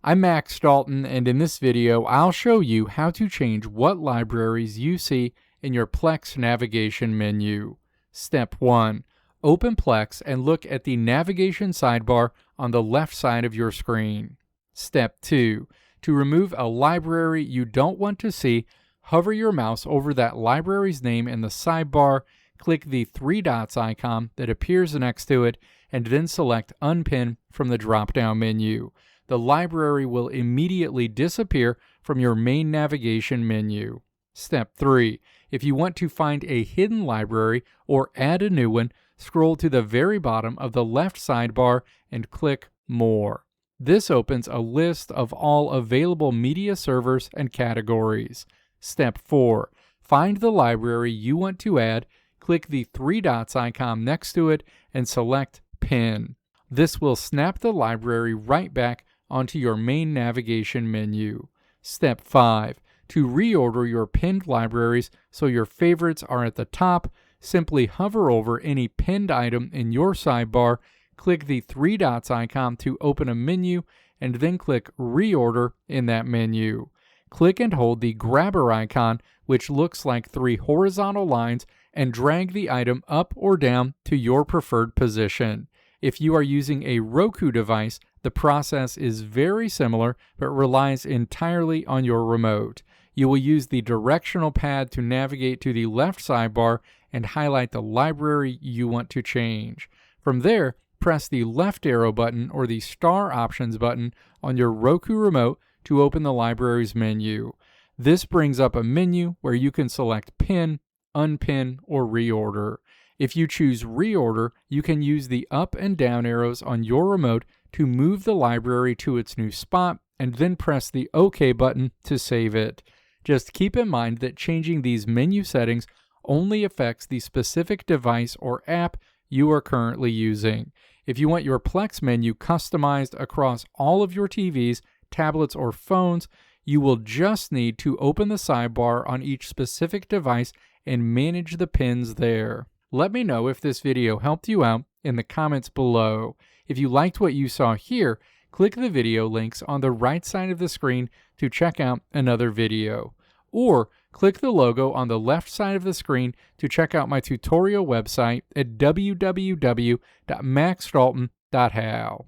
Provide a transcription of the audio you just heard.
I'm Max Dalton, and in this video, I'll show you how to change what libraries you see in your Plex navigation menu. Step 1. Open Plex and look at the navigation sidebar on the left side of your screen. Step 2. To remove a library you don't want to see, hover your mouse over that library's name in the sidebar, click the three dots icon that appears next to it, and then select Unpin from the drop-down menu. The library will immediately disappear from your main navigation menu. Step 3. If you want to find a hidden library or add a new one, scroll to the very bottom of the left sidebar and click More. This opens a list of all available media servers and categories. Step 4. Find the library you want to add, click the three dots icon next to it, and select Pin. This will snap the library right back onto your main navigation menu. Step 5. To reorder your pinned libraries so your favorites are at the top, simply hover over any pinned item in your sidebar, click the three dots icon to open a menu, and then click Reorder in that menu. Click and hold the grabber icon, which looks like three horizontal lines, and drag the item up or down to your preferred position. If you are using a Roku device, the process is very similar but relies entirely on your remote. You will use the directional pad to navigate to the left sidebar and highlight the library you want to change. From there, press the left arrow button or the star options button on your Roku remote to open the libraries menu. This brings up a menu where you can select Pin, Unpin, or Reorder. If you choose Reorder, you can use the up and down arrows on your remote to move the library to its new spot and then press the OK button to save it. Just keep in mind that changing these menu settings only affects the specific device or app you are currently using. If you want your Plex menu customized across all of your TVs, tablets, or phones, you will just need to open the sidebar on each specific device and manage the pins there. Let me know if this video helped you out in the comments below. If you liked what you saw here, click the video links on the right side of the screen to check out another video. Or click the logo on the left side of the screen to check out my tutorial website at www.maxdalton.how.